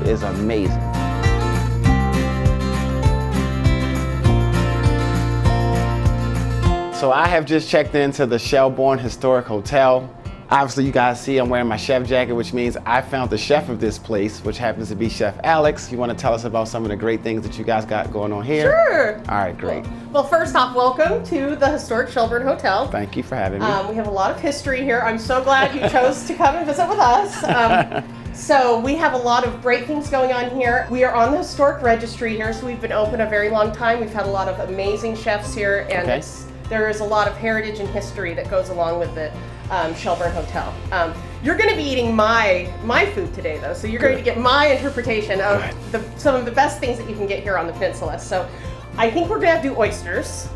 is amazing. So I have just checked into the Shelburne Historic Hotel. Obviously you guys see I'm wearing my chef jacket, which means I found the chef of this place, which happens to be Chef Alex. You want to tell us about some of the great things that you guys got going on here? Sure. All right, great. Well, first off, welcome to the Historic Shelburne Hotel. Thank you for having me. We have a lot of history here. I'm so glad you chose to come and visit with us. So we have a lot of great things going on here. We are on the historic registry here, so we've been open a very long time. We've had a lot of amazing chefs here, and there is a lot of heritage and history that goes along with the Shelburne Hotel. You're going to be eating my food today, though, so you're going to get my interpretation of some of the best things that you can get here on the peninsula. So I think we're going to do oysters.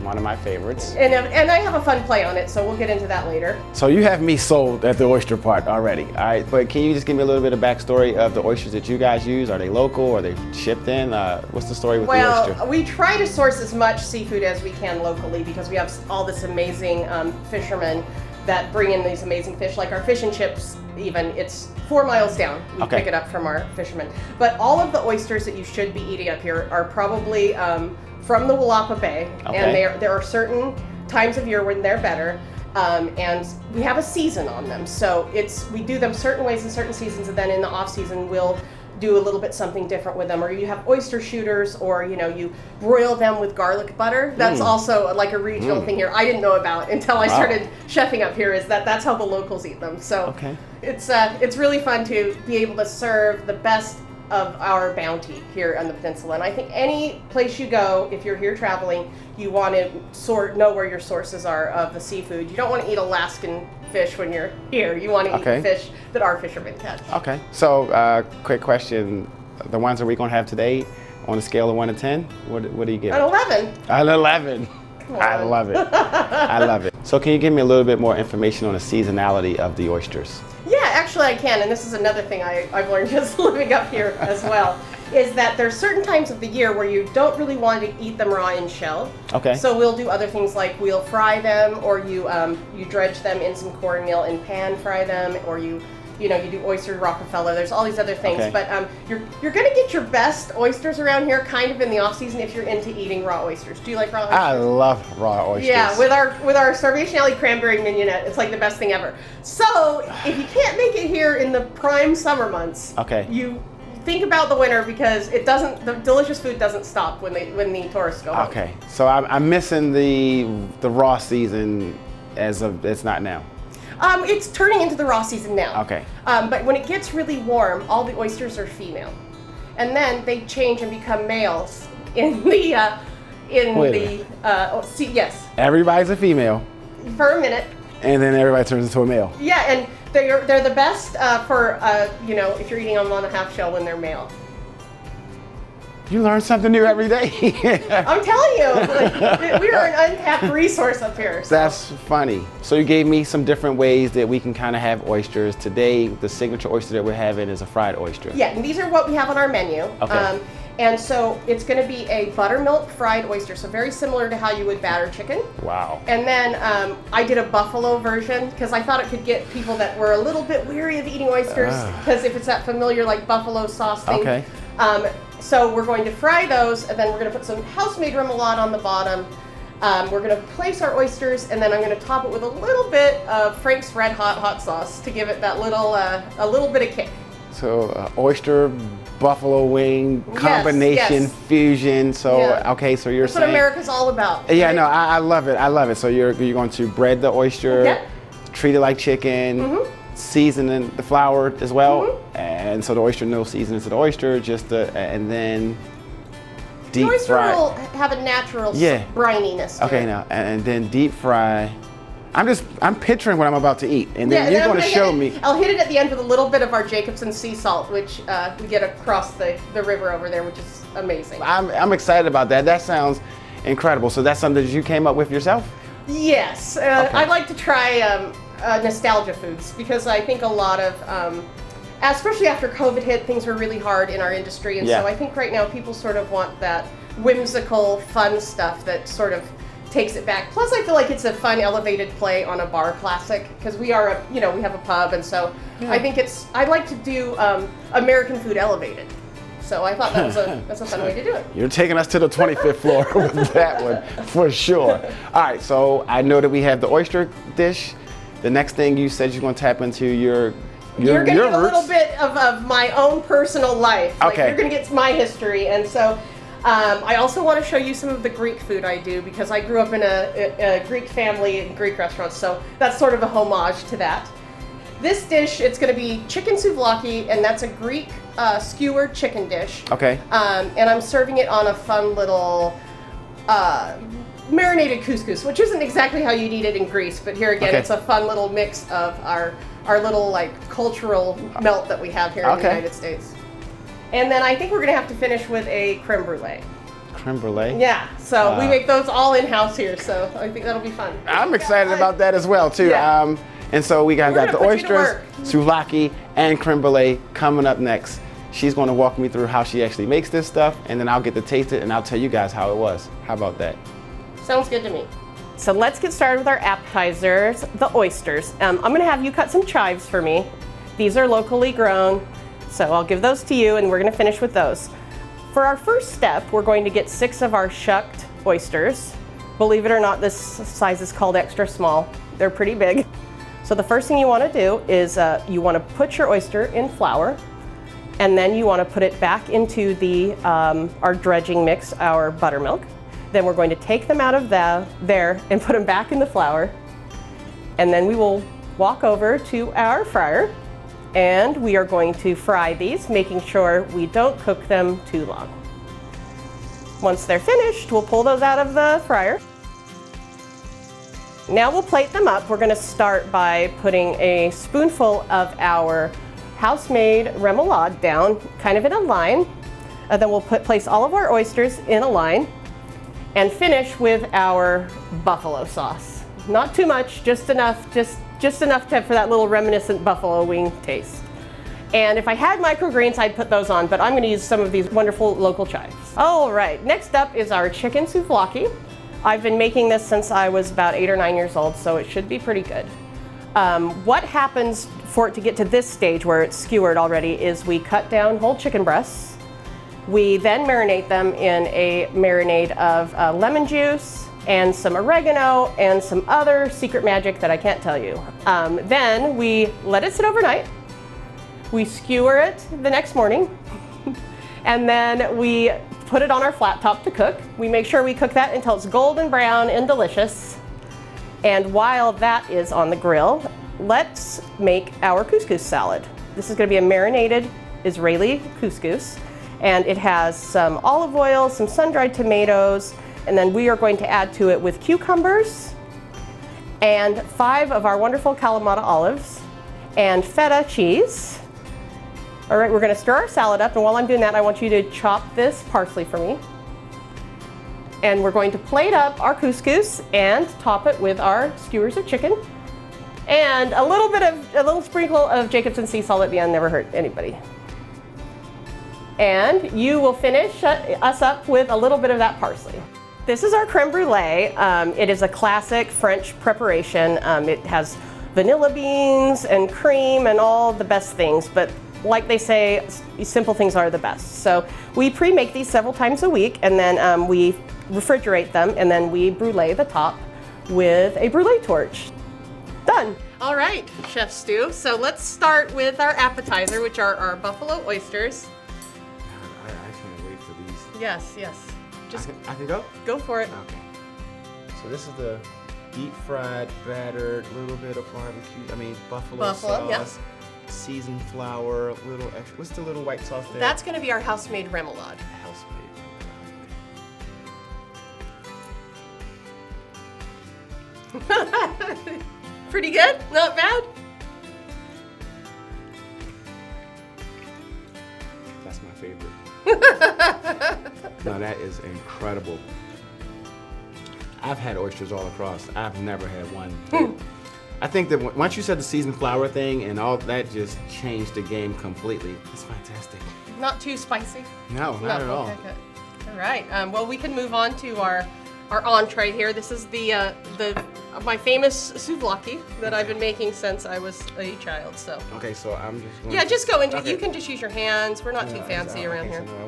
One of my favorites. And I have a fun play on it, so we'll get into that later. So you have me sold at the oyster part already, all right? But can you just give me a little bit of backstory of the oysters that you guys use? Are they local? Are they shipped in? What's the story with the oyster? Well, we try to source as much seafood as we can locally because we have all this amazing fishermen that bring in these amazing fish, like our fish and chips even. It's 4 miles down. We pick it up from our fishermen. But all of the oysters that you should be eating up here are probably from the Willapa Bay, and there are certain times of year when they're better, and we have a season on them. So we do them certain ways in certain seasons, and then in the off season we'll do a little bit something different with them. Or you have oyster shooters, or you broil them with garlic butter. That's also like a regional thing here. I didn't know about until I started chefing up here. That's how the locals eat them. So it's really fun to be able to serve the best of our bounty here on the peninsula. And I think any place you go, if you're here traveling, you want to know where your sources are of the seafood. You don't want to eat Alaskan fish when you're here. You want to eat fish that our fishermen catch. Okay, so quick question. The ones that we're going to have today, on a scale of 1 to 10, what do you give? An 11. An 11. I love it. I love it. So can you give me a little bit more information on the seasonality of the oysters? Yeah, actually I can, and this is another thing I've learned just living up here as well, is that there's certain times of the year where you don't really want to eat them raw in shell. Okay. So we'll do other things like we'll fry them, or you dredge them in some cornmeal and pan fry them, or you do oyster Rockefeller. There's all these other things, but you're going to get your best oysters around here kind of in the off season if you're into eating raw oysters. Do you like raw oysters? I love raw oysters. Yeah, with our Starvation Alley cranberry mignonette, it's like the best thing ever. So if you can't make it here in the prime summer months, you think about the winter, because the delicious food doesn't stop when the tourists go home. Okay, so I'm missing the raw season it's not now. It's turning into the raw season now. Okay. But when it gets really warm, all the oysters are female, and then they change and become males in the yes. Everybody's a female. For a minute. And then everybody turns into a male. Yeah, and they're the best for if you're eating them on a half shell when they're male. You learn something new every day. I'm telling you, we are an untapped resource up here. So. That's funny. So you gave me some different ways that we can kind of have oysters. Today, the signature oyster that we're having is a fried oyster. Yeah, and these are what we have on our menu. Okay. And so it's going to be a buttermilk fried oyster, so very similar to how you would batter chicken. Wow. And then I did a buffalo version because I thought it could get people that were a little bit weary of eating oysters, because if it's that familiar like buffalo sauce thing. Okay. So we're going to fry those, and then we're going to put some house-made remoulade on the bottom. We're going to place our oysters, and then I'm going to top it with a little bit of Frank's Red Hot sauce to give it that a little bit of kick. So oyster buffalo wing combination fusion. So so you're That's what America's all about. Yeah, right? No, I love it. I love it. So you're going to bread the oyster, treat it like chicken. Seasoning the flour as well, and so the oyster no seasoning to the oyster, and then deep fry. The oyster will have a natural brininess. Okay, now and then deep fry. I'm picturing what I'm about to eat, and then you're going to show me. I'll hit it at the end with a little bit of our Jacobson sea salt, which we get across the river over there, which is amazing. I'm excited about that. That sounds incredible. So that's something that you came up with yourself? Yes, I like to try. Nostalgia foods, because I think a lot of, especially after COVID hit, things were really hard in our industry, and so I think right now people sort of want that whimsical, fun stuff that sort of takes it back. Plus, I feel like it's a fun elevated play on a bar classic because we are, we have a pub, and so I think I'd like to do American food elevated. So I thought that's a fun way to do it. You're taking us to the 25th floor with that one, for sure. All right, so I know that we have the oyster dish. The next thing you said you're going to tap into you're going to get a little bit of my own personal life. Like, okay. You're going to get my history, and so I also want to show you some of the Greek food I do because I grew up in a Greek family in Greek restaurants, so that's sort of a homage to that. This dish, it's going to be chicken souvlaki, and that's a Greek skewered chicken dish. Okay. And I'm serving it on a fun little marinated couscous, which isn't exactly how you'd eat it in Greece, but here again, it's a fun little mix of our little like cultural melt that we have here in the United States. And then I think we're going to have to finish with a creme brulee. Creme brulee? Yeah, so we make those all in-house here, so I think that'll be fun. I'm excited about that as well, too. Yeah. And so we got the oysters, souvlaki, and creme brulee coming up next. She's going to walk me through how she actually makes this stuff, and then I'll get to taste it, and I'll tell you guys how it was. How about that? Sounds good to me. So let's get started with our appetizers, the oysters. I'm going to have you cut some chives for me. These are locally grown, so I'll give those to you, and we're going to finish with those. For our first step, we're going to get 6 of our shucked oysters. Believe it or not, this size is called extra small. They're pretty big. So the first thing you want to do is you want to put your oyster in flour, and then you want to put it back into our dredging mix, our buttermilk. Then we're going to take them out of there and put them back in the flour. And then we will walk over to our fryer, and we are going to fry these, making sure we don't cook them too long. Once they're finished, we'll pull those out of the fryer. Now we'll plate them up. We're going to start by putting a spoonful of our house-made remoulade down, kind of in a line. Then we'll place all of our oysters in a line and finish with our buffalo sauce. Not too much, just enough for that little reminiscent buffalo wing taste. And if I had microgreens, I'd put those on, but I'm going to use some of these wonderful local chives. All right, next up is our chicken souvlaki. I've been making this since I was about 8 or 9 years old, so it should be pretty good. What happens for it to get to this stage where it's skewered already is we cut down whole chicken breasts. We then marinate them in a marinade of lemon juice and some oregano and some other secret magic that I can't tell you. Then we let it sit overnight. We skewer it the next morning, and then we put it on our flat top to cook. We make sure we cook that until it's golden brown and delicious. And while that is on the grill, let's make our couscous salad. This is going to be a marinated Israeli couscous, and it has some olive oil, some sun-dried tomatoes, and then we are going to add to it with cucumbers and 5 of our wonderful Kalamata olives and feta cheese. All right, we're going to stir our salad up, and while I'm doing that, I want you to chop this parsley for me. And we're going to plate up our couscous and top it with our skewers of chicken and a little sprinkle of Jacobsen sea salt at the end. Never hurt anybody. And you will finish us up with a little bit of that parsley. This is our creme brulee. It is a classic French preparation. It has vanilla beans and cream and all the best things, but like they say, simple things are the best. So we pre-make these several times a week, and then we refrigerate them, and then we brulee the top with a brulee torch. Done. All right, Chef Stu. So let's start with our appetizer, which are our buffalo oysters. I can't wait for these. Yes, yes. I can go? Go for it. Okay. So this is the deep fried, battered, little bit of buffalo sauce. Yep. Seasoned flour, little extra. What's the little white sauce there? That's going to be our house-made remoulade. House-made. Pretty good? Not bad? That's my favorite. No, that is incredible. I've had oysters all across. I've never had one. I think that once you said the seasoned flour thing and all that just changed the game completely. It's fantastic. Not too spicy? No, not at all. Okay, good. All right. Well, we can move on to our our entree here. This is my famous souvlaki that I've been making since I was a child. So. Okay, so I'm just going just go into. You can just use your hands. We're not too fancy around here. So no, I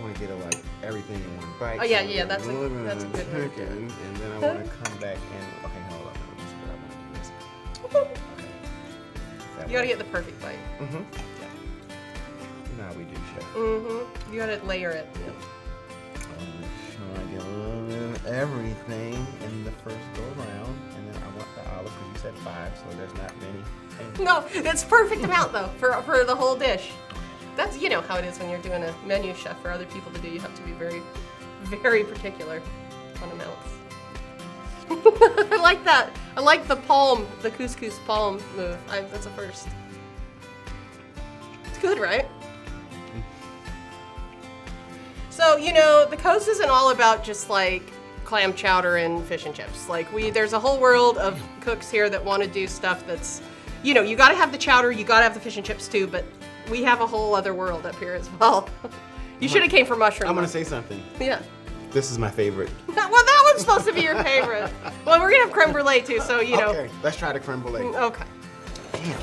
want to get it like everything in one bite. Oh yeah, that's a good way to do it. And then I want to come back and hold up. This is what I want to do. Okay. You gotta get the perfect bite. Now we do, chef. You gotta layer it. Yeah. I get a little bit of everything in the first go around, and then I want the olive because you said 5, so there's not many. No, it's perfect amount though for the whole dish. That's how it is when you're doing a menu chef for other people to do. You have to be very, very particular on amounts. I like that. I like the palm, the couscous palm move. That's a first. It's good, right? So, the coast isn't all about just like clam chowder and fish and chips. Like there's a whole world of cooks here that want to do stuff that's, you gotta have the chowder, you gotta have the fish and chips too, but we have a whole other world up here as well. You should have came for mushroom. I'm gonna say something. Yeah. This is my favorite. Well, that one's supposed to be your favorite. Well, we're gonna have creme brulee too, so Okay, let's try the creme brulee. Okay. Damn.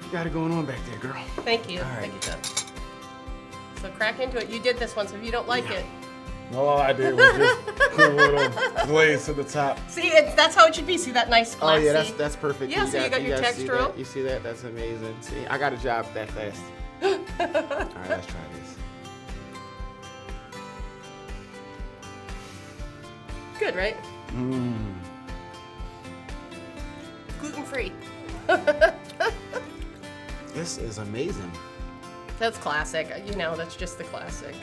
You got it going on back there, girl. Thank you. All right. Thank you, Jeff. So crack into it. You did this one, so if you don't like it. All I did was just put a little glaze to the top. See, that's how it should be. See that nice classy. Oh yeah, that's perfect. Yeah, so you got your textural. You see that? That's amazing. See, I got a job that fast. All right, let's try this. Good, right? Gluten-free. This is amazing. That's classic. That's just the classic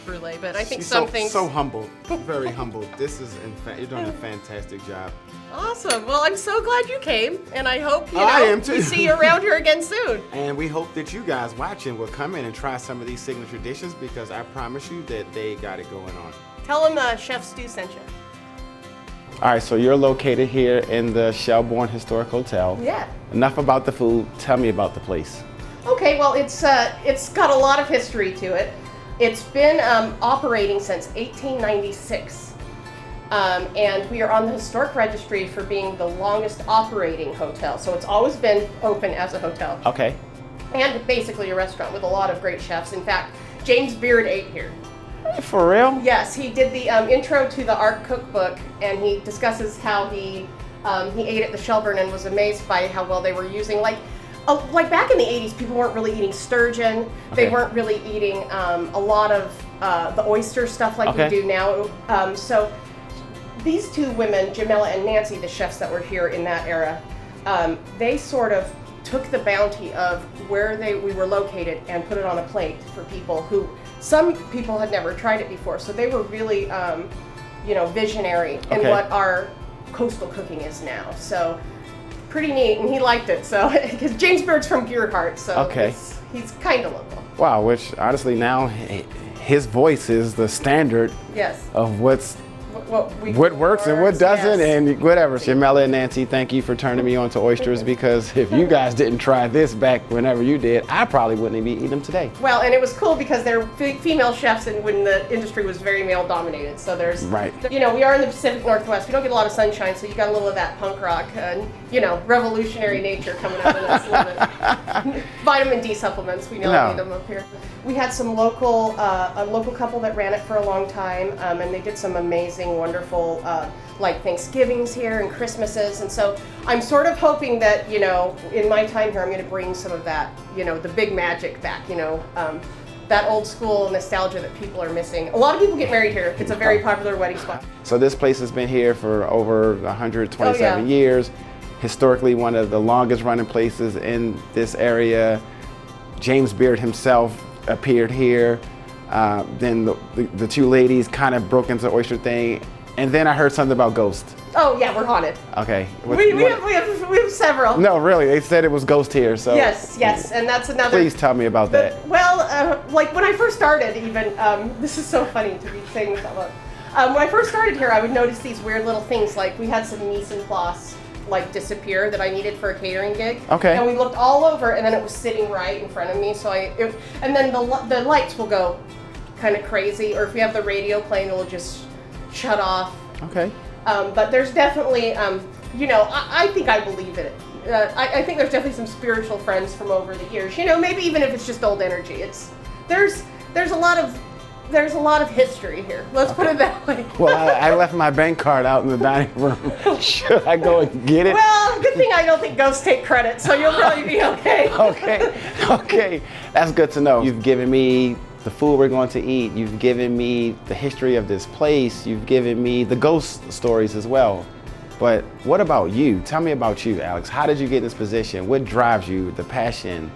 brulee. But I think She's some things. So humble, very humble. This is, you're doing a fantastic job. Awesome. Well, I'm so glad you came, and I hope I am too. we see you around here again soon. And we hope that you guys watching will come in and try some of these signature dishes because I promise you that they got it going on. Tell them Chef Stu sent you. All right, so you're located here in the Shelburne Historic Hotel. Yeah. Enough about the food. Tell me about the place. Okay, well, it's got a lot of history to it. It's been operating since 1896, and we are on the historic registry for being the longest operating hotel. So it's always been open as a hotel. Okay. And basically a restaurant with a lot of great chefs. In fact, James Beard ate here. For real? Yes, he did the intro to the Art Cookbook, and he discusses how he ate at the Shelburne and was amazed by how well they were using, like back in the 80s, people weren't really eating sturgeon. Okay. They weren't really eating a lot of the oyster stuff like we do now. So these two women, Jamela and Nancy, the chefs that were here in that era, they sort of took the bounty of where we were located and put it on a plate for people who, some people had never tried it before. So they were really, visionary in what our coastal cooking is now. So pretty neat, and he liked it. So because James Bird's from Gearhart, so he's kind of local. Wow, which honestly now his voice is the standard of what works and what doesn't, and whatever. Jamela and Nancy, thank you for turning me on to oysters, because if you guys didn't try this back whenever you did, I probably wouldn't be eating them today. Well, and it was cool because they're female chefs, and when the industry was very male dominated. So there's, we are in the Pacific Northwest. We don't get a lot of sunshine, so you got a little of that punk rock and, revolutionary nature coming out of us a little bit. Vitamin D supplements, we know need them up here. We had some a local couple that ran it for a long time, and they did some amazing, wonderful, like Thanksgivings here and Christmases. And so I'm sort of hoping that, in my time here, I'm going to bring some of that, the big magic back, that old school nostalgia that people are missing. A lot of people get married here. It's a very popular wedding spot. So this place has been here for over 127 years. Historically, one of the longest running places in this area. James Beard himself appeared here. Then the two ladies kind of broke into the oyster thing. And then I heard something about ghosts. Oh yeah, we're haunted. Okay. We have several. No, really, they said it was ghost here. So yes, and that's another. Please tell me about that. Well, like when I first started, even this is so funny to be saying this out loud. When I first started here, I would notice these weird little things. Like we had some mise en place disappear that I needed for a catering gig. Okay. And we looked all over, and then it was sitting right in front of me. So and then the lights will go kind of crazy, or if we have the radio playing, it'll just shut off. Okay. But there's definitely, you know, I think I believe in it. I think there's definitely some spiritual friends from over the years. You know, maybe even if it's just old energy. There's a lot of history here. Let's put it that way. Well, I left my bank card out in the dining room. Should I go and get it? Well, good thing I don't think ghosts take credit, so you'll probably be okay. Okay. That's good to know. You've given me the food we're going to eat. You've given me the history of this place. You've given me the ghost stories as well. But what about you? Tell me about you, Alex. How did you get in this position? What drives you, the passion?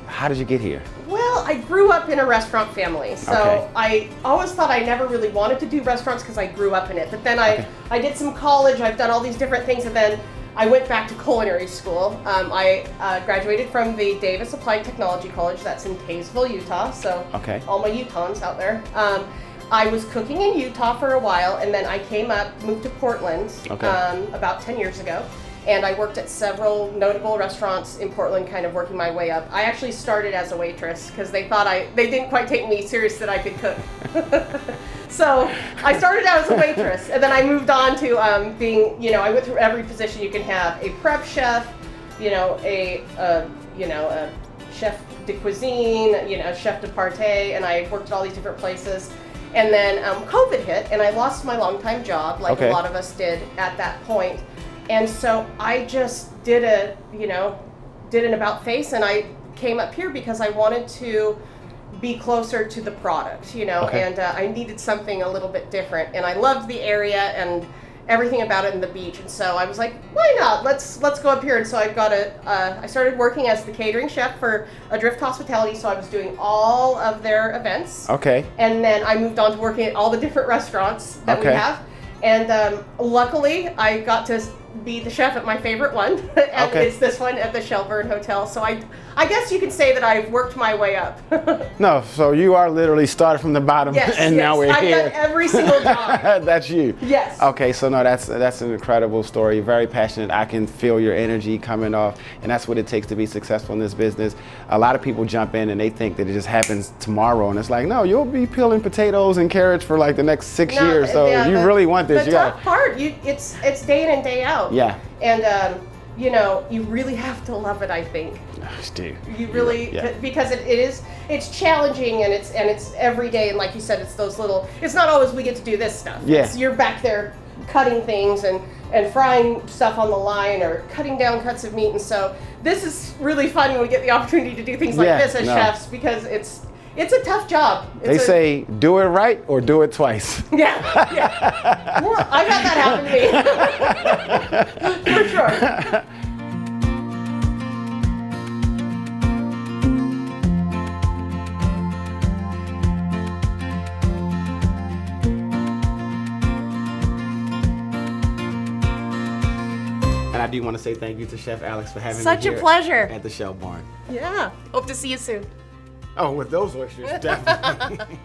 How did you get here? Well, I grew up in a restaurant family, so Okay. I always thought I never really wanted to do restaurants because I grew up in it. But then I did some college, I've done all these different things, and then I went back to culinary school. I graduated from the Davis Applied Technology College, that's in Kaysville, Utah, so all my Utahns out there. I was cooking in Utah for a while, and then I came up, moved to Portland about 10 years ago, and I worked at several notable restaurants in Portland, kind of working my way up. I actually started as a waitress because they thought they didn't quite take me serious that I could cook. So I started out as a waitress, and then I moved on to being, you know, I went through every position you can have: a prep chef, you know, a chef de cuisine, you know, chef de partie, and I worked at all these different places. And then COVID hit, and I lost my longtime job, like a lot of us did at that point. And so I just did an about face, and I came up here because I wanted to be closer to the product, you know, and I needed something a little bit different. And I loved the area and everything about it and the beach, and so I was like, why not? Let's go up here. And so I started working as the catering chef for Adrift Hospitality, so I was doing all of their events. And then I moved on to working at all the different restaurants that we have. And luckily, I got to be the chef at my favorite one, and it's this one at the Shelburne Hotel. So I guess you could say that I've worked my way up. No, so you are literally started from the bottom, and now we're here. I've done every single job. That's you. Yes. Okay, so no, that's an incredible story. Very passionate. I can feel your energy coming off, and that's what it takes to be successful in this business. A lot of people jump in and they think that it just happens tomorrow, and it's like, no, you'll be peeling potatoes and carrots for like the next 6 years. So if you really want this, the tough part, it's day in and day out. Yeah. And you know, you really have to love it, I think. You really, because it's challenging, and it's every day, and like you said, it's those little, it's not always we get to do this stuff. You're back there cutting things and frying stuff on the line, or cutting down cuts of meat. And so this is really fun when we get the opportunity to do things like this as chefs, because it's a tough job. They say, do it right or do it twice. Yeah. Well, I've had that happen to me. For sure. And I do want to say thank you to Chef Alex for having me Such here a pleasure. at the Shelburne. Yeah. Hope to see you soon. Oh, with those oysters, definitely.